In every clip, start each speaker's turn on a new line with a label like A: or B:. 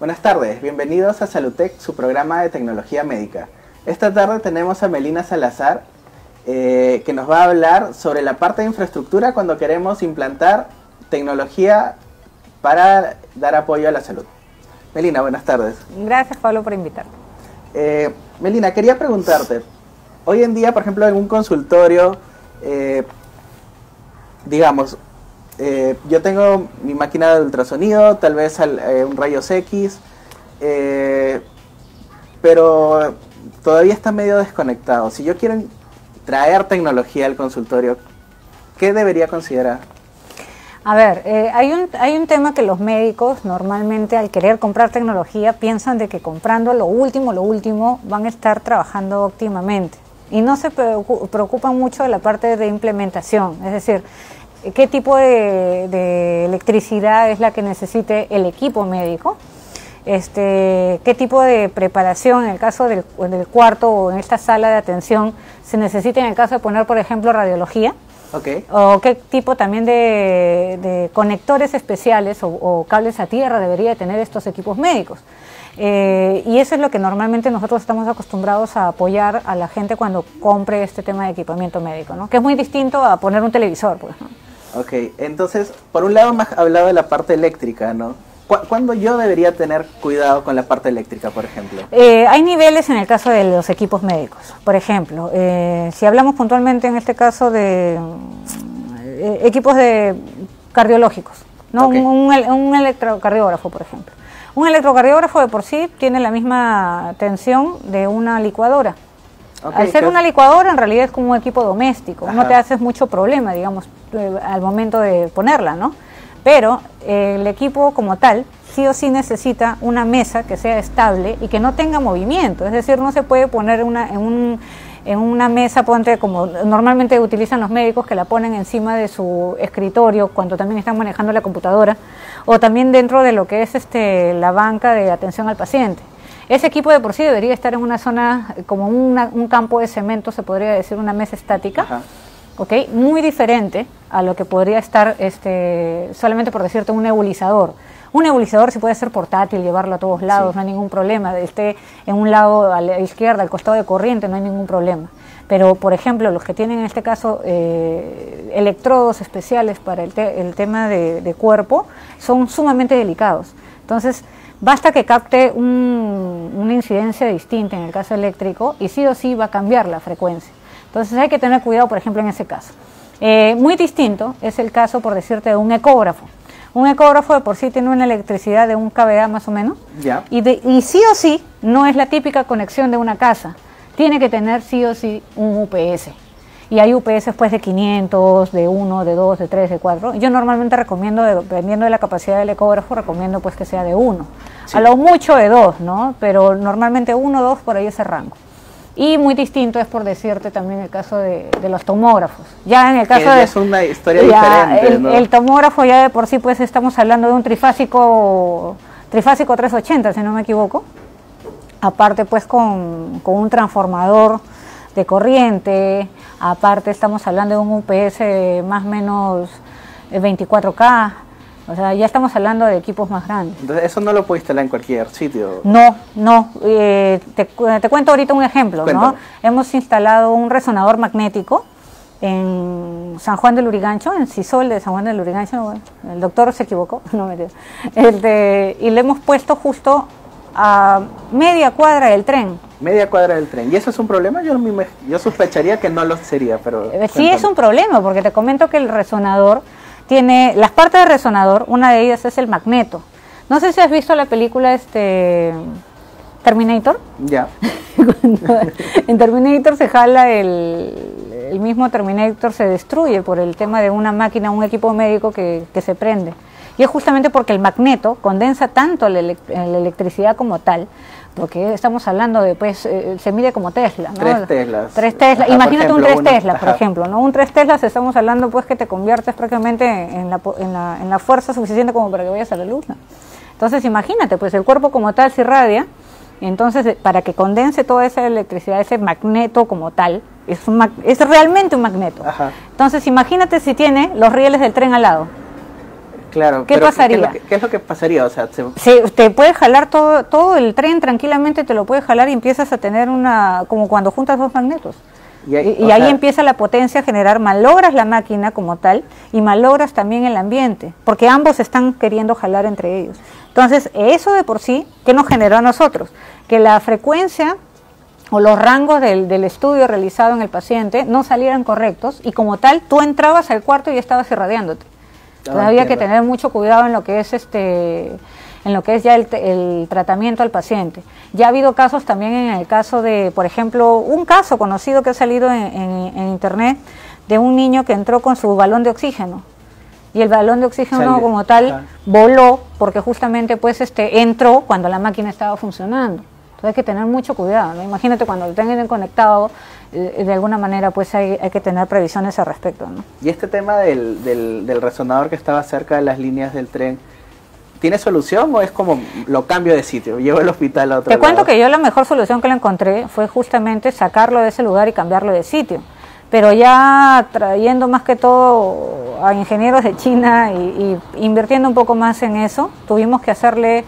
A: Buenas tardes, bienvenidos a Salutec, su programa de tecnología médica. Esta tarde tenemos a Melina Salazar, que nos va a hablar sobre la parte de infraestructura cuando queremos implantar tecnología para dar apoyo a la salud. Melina, buenas tardes.
B: Gracias, Pablo, por invitarme.
A: Melina, quería preguntarte, hoy en día, por ejemplo, en un consultorio, digamos, yo tengo mi máquina de ultrasonido, tal vez un rayos X, pero todavía está medio desconectado. Si yo quiero traer tecnología al consultorio, ¿qué debería considerar?
B: A ver, hay un tema que los médicos normalmente al querer comprar tecnología piensan de que comprando lo último van a estar trabajando óptimamente y no se preocupan mucho de la parte de implementación, es decir, qué tipo de electricidad es la que necesite el equipo médico, qué tipo de preparación en el caso del cuarto o en esta sala de atención se necesita en el caso de poner, por ejemplo, radiología.
A: Okay.
B: O qué tipo también de conectores especiales o cables a tierra debería tener estos equipos médicos. Y eso es lo que normalmente nosotros estamos acostumbrados a apoyar a la gente cuando compre este tema de equipamiento médico, ¿no? Que es muy distinto a poner un televisor, pues, ¿no?
A: Ok, entonces, por un lado me has hablado de la parte eléctrica, ¿no? ¿Cuándo yo debería tener cuidado con la parte eléctrica, por ejemplo?
B: Hay niveles en el caso de los equipos médicos. Por ejemplo, si hablamos puntualmente en este caso de equipos cardiológicos, ¿no?
A: Okay.
B: Un electrocardiógrafo, por ejemplo. Un electrocardiógrafo de por sí tiene la misma tensión de una licuadora. Okay, al ser una licuadora en realidad es como un equipo doméstico. Ajá. No te haces mucho problema, digamos, al momento de ponerla, ¿no? Pero el equipo como tal sí o sí necesita una mesa que sea estable y que no tenga movimiento. Es decir, no se puede poner en una mesa, ponte como normalmente utilizan los médicos, que la ponen encima de su escritorio cuando también están manejando la computadora, o también dentro de lo que es la banca de atención al paciente. Ese equipo de por sí debería estar en una zona como un campo de cemento, se podría decir, una mesa estática. Ajá. Okay, muy diferente a lo que podría estar, solamente por decirte, un nebulizador. Un nebulizador sí puede ser portátil, llevarlo a todos lados, sí. No hay ningún problema. Esté en un lado a la izquierda, al costado de corriente, no hay ningún problema. Pero, por ejemplo, los que tienen en este caso electrodos especiales para el tema de cuerpo, son sumamente delicados. Entonces, basta que capte una incidencia distinta en el caso eléctrico y sí o sí va a cambiar la frecuencia. Entonces hay que tener cuidado, por ejemplo, en ese caso. Muy distinto es el caso, por decirte, de un ecógrafo. Un ecógrafo de por sí tiene una electricidad de 1 kVA más o menos,
A: yeah.
B: y sí o sí no es la típica conexión de una casa. Tiene que tener sí o sí un UPS. Y hay UPS pues de 500, de 1, de 2, de 3, de 4. Yo normalmente recomiendo, dependiendo de la capacidad del ecógrafo, recomiendo pues que sea de 1. Sí. A lo mucho de 2, ¿no? Pero normalmente 1, 2, por ahí ese rango. Y muy distinto es, por decirte, también el caso de los tomógrafos. Ya en el caso
A: de... es una historia diferente, ¿no?
B: El tomógrafo ya de por sí, pues estamos hablando de un trifásico 380, si no me equivoco. Aparte, pues con un transformador de corriente. Aparte, estamos hablando de un UPS más o menos 24K. O sea, ya estamos hablando de equipos más grandes.
A: Entonces, ¿eso no lo puedes instalar en cualquier sitio?
B: No. Te cuento ahorita un ejemplo,
A: Cuéntame.
B: ¿no? Hemos instalado un resonador magnético en San Juan del Lurigancho, en Sisol de San Juan del Lurigancho. Bueno, el doctor se equivocó, no me entiendo. Y le hemos puesto justo a media cuadra del tren.
A: Media cuadra del tren. ¿Y eso es un problema? Yo sospecharía que no lo sería, pero...
B: Sí, cuéntame. Es un problema, porque te comento que el resonador tiene las partes del resonador, una de ellas es el magneto. No sé si has visto la película Terminator.
A: Ya.
B: En Terminator se jala el mismo Terminator se destruye por el tema de una máquina, un equipo médico que se prende. Y es justamente porque el magneto condensa tanto la electricidad como tal, porque estamos hablando de, pues, se mide como Tesla, ¿no?
A: 3 Teslas.
B: 3 Teslas.
A: Ajá,
B: Imagínate
A: ejemplo,
B: un 3 Teslas, por ejemplo, ¿no? Un 3 Teslas estamos hablando, pues, que te conviertes prácticamente en la fuerza suficiente como para que vayas a la luz, ¿no? Entonces, imagínate, pues, el cuerpo como tal se irradia, entonces, para que condense toda esa electricidad, ese magneto como tal, es realmente un magneto.
A: Ajá.
B: Entonces, imagínate si tiene los rieles del tren al lado.
A: Claro,
B: ¿Qué pasaría?
A: ¿Qué es lo que pasaría? O sea,
B: te puede jalar todo el tren tranquilamente, te lo puede jalar y empiezas a tener como cuando juntas dos magnetos. Y ahí empieza la potencia a generar, malogras la máquina como tal y malogras también el ambiente, porque ambos están queriendo jalar entre ellos. Entonces, eso de por sí, ¿qué nos generó a nosotros? Que la frecuencia o los rangos del estudio realizado en el paciente no salieran correctos y como tal, tú entrabas al cuarto y estabas irradiándote. Entonces había que tener mucho cuidado en lo que es ya el tratamiento al paciente. Ya ha habido casos también en el caso de, por ejemplo, un caso conocido que ha salido en internet de un niño que entró con su balón de oxígeno y el balón de oxígeno como tal voló porque justamente pues entró cuando la máquina estaba funcionando. Entonces hay que tener mucho cuidado, ¿no? Imagínate cuando lo tengan conectado, de alguna manera pues hay que tener previsiones al respecto, ¿no?
A: Y este tema del resonador que estaba cerca de las líneas del tren, ¿tiene solución o es como lo cambio de sitio? Llevo el hospital a otro lado.
B: Te cuento que yo la mejor solución que le encontré fue justamente sacarlo de ese lugar y cambiarlo de sitio. Pero ya trayendo más que todo a ingenieros de China y invirtiendo un poco más en eso, tuvimos que hacerle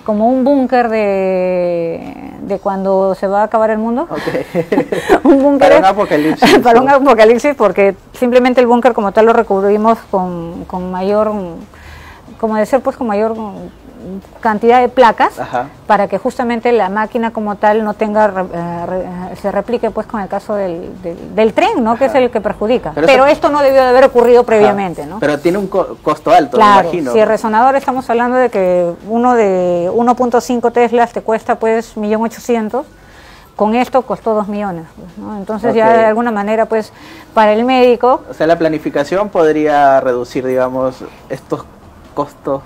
B: como un búnker de cuando se va a acabar el mundo.
A: Okay.
B: Un búnker
A: para un apocalipsis.
B: Para un apocalipsis, porque simplemente el búnker como tal lo recubrimos con mayor, como decir, pues con mayor cantidad de placas. Ajá. Para que justamente la máquina como tal no tenga se replique pues con el caso del tren, ¿no? Ajá. Que es el que perjudica. Pero esto no debió de haber ocurrido previamente, ¿no?
A: Pero tiene un costo alto,
B: claro,
A: me imagino.
B: Si el resonador estamos hablando de que uno de 1.5 teslas te cuesta pues 1.800.000, con esto costó 2 millones, ¿no? Entonces ya de alguna manera pues para el médico...
A: O sea, la planificación podría reducir, digamos, estos costos.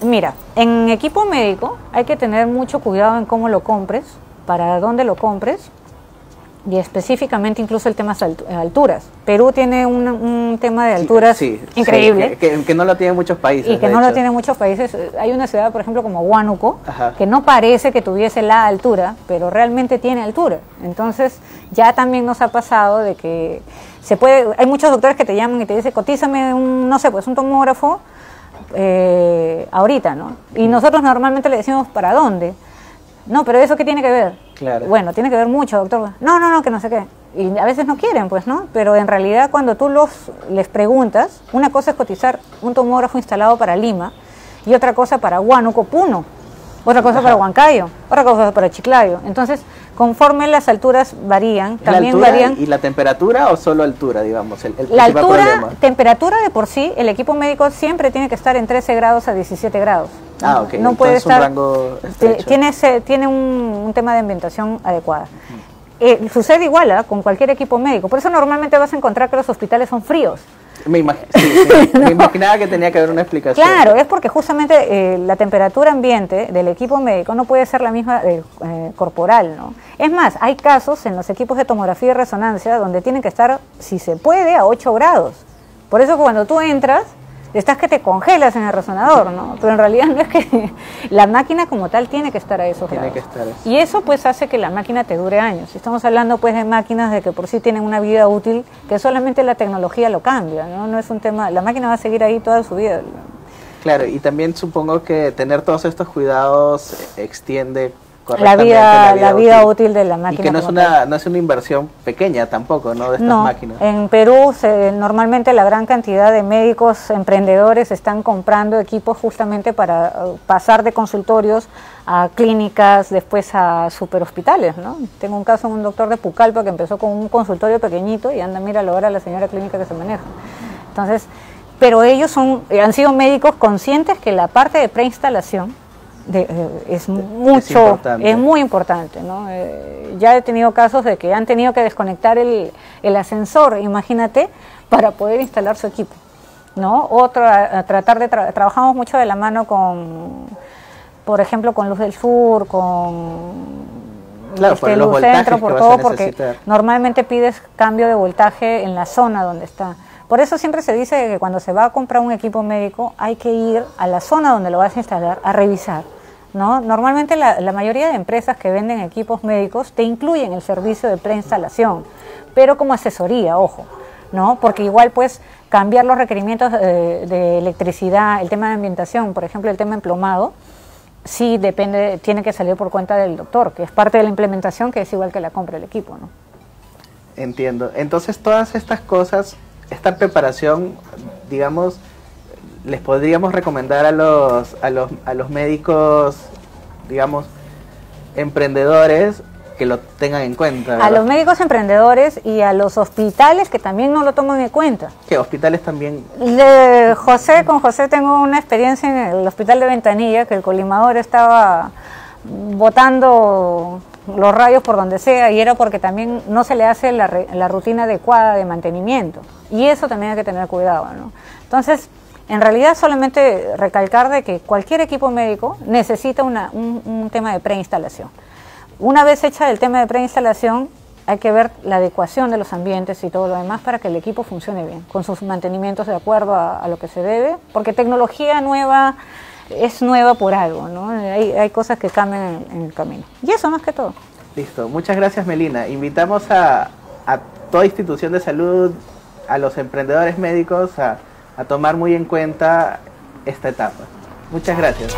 B: Mira, en equipo médico hay que tener mucho cuidado en cómo lo compres, para dónde lo compres y específicamente incluso el tema de alturas. Perú tiene un tema de alturas increíble.
A: Que no lo tienen muchos países.
B: Y que no lo tienen muchos países. Hay una ciudad, por ejemplo, como Huánuco, que no parece que tuviese la altura, pero realmente tiene altura. Entonces ya también nos ha pasado de que hay muchos doctores que te llaman y te dicen, cotízame un tomógrafo ahorita, ¿no? Y nosotros normalmente le decimos, ¿para dónde? No, pero ¿eso qué tiene que ver?
A: Claro.
B: Bueno, tiene que ver mucho, doctor. No, que no sé qué. Y a veces no quieren, pues, ¿no? Pero en realidad cuando tú les preguntas, una cosa es cotizar un tomógrafo instalado para Lima y otra cosa para Huánuco, Puno, otra cosa para Huancayo, otra cosa para Chiclayo. Entonces, conforme las alturas varían, también varían...
A: ¿Y la temperatura o solo altura, digamos?
B: La altura, temperatura de por sí, el equipo médico siempre tiene que estar en 13 grados a 17 grados.
A: Ah, ok.
B: No puede estar...
A: un rango estrecho.
B: Tiene un tema de ambientación adecuada. Sucede igual con cualquier equipo médico. Por eso normalmente vas a encontrar que los hospitales son fríos.
A: Me imaginaba que tenía que haber una explicación.
B: Claro, es porque justamente la temperatura ambiente del equipo médico no puede ser la misma corporal, ¿no? Es más, hay casos en los equipos de tomografía y resonancia donde tienen que estar, si se puede, a 8 grados. Por eso cuando tú entras, estás que te congelas en el resonador, ¿no? Pero en realidad no es que la máquina como tal tiene que estar a esos grados.
A: Tiene que estar eso.
B: Y eso pues hace que la máquina te dure años. Estamos hablando pues de máquinas de que por sí tienen una vida útil, que solamente la tecnología lo cambia, ¿no? No es un tema, la máquina va a seguir ahí toda su vida.
A: Claro, y también supongo que tener todos estos cuidados extiende
B: la vida útil de la máquina.
A: Y que no es una inversión pequeña tampoco, ¿no? De estas máquinas.
B: En Perú normalmente la gran cantidad de médicos emprendedores están comprando equipos justamente para pasar de consultorios a clínicas, después a superhospitales, ¿no? Tengo un caso de un doctor de Pucallpa que empezó con un consultorio pequeñito y anda, mira, ahora la señora clínica que se maneja. Entonces, pero ellos han sido médicos conscientes que la parte de preinstalación es muy importante, ¿no? Ya he tenido casos de que han tenido que desconectar el ascensor, imagínate, para poder instalar su equipo, ¿no? Trabajamos mucho de la mano por ejemplo, con Luz del Sur, con
A: por los
B: Luz Centro, por todo, porque
A: necesitar.
B: Normalmente pides cambio de voltaje en la zona donde está. Por eso siempre se dice que cuando se va a comprar un equipo médico hay que ir a la zona donde lo vas a instalar a revisar, ¿no? Normalmente la mayoría de empresas que venden equipos médicos te incluyen el servicio de preinstalación, pero como asesoría, ojo, ¿no? Porque igual pues cambiar los requerimientos de electricidad, el tema de ambientación, por ejemplo, el tema emplomado, sí depende, tiene que salir por cuenta del doctor, que es parte de la implementación, que es igual que la compra del equipo, ¿no?
A: Entiendo. Entonces, todas estas cosas, esta preparación, digamos, les podríamos recomendar a los médicos, digamos, emprendedores, que lo tengan en cuenta, ¿verdad?
B: A los médicos emprendedores y a los hospitales que también no lo toman en cuenta.
A: ¿Qué hospitales también?
B: Con José tengo una experiencia en el hospital de Ventanilla, que el colimador estaba botando los rayos por donde sea, y era porque también no se le hace la rutina adecuada de mantenimiento, y eso también hay que tener cuidado, ¿no? Entonces, en realidad solamente recalcar de que cualquier equipo médico necesita un tema de preinstalación. Una vez hecha el tema de preinstalación, hay que ver la adecuación de los ambientes y todo lo demás para que el equipo funcione bien, con sus mantenimientos de acuerdo a lo que se debe, porque tecnología nueva es nueva por algo, ¿no? Hay cosas que cambian en el camino. Y eso más que todo.
A: Listo. Muchas gracias, Melina. Invitamos a toda institución de salud, a los emprendedores médicos, a tomar muy en cuenta esta etapa. Muchas gracias.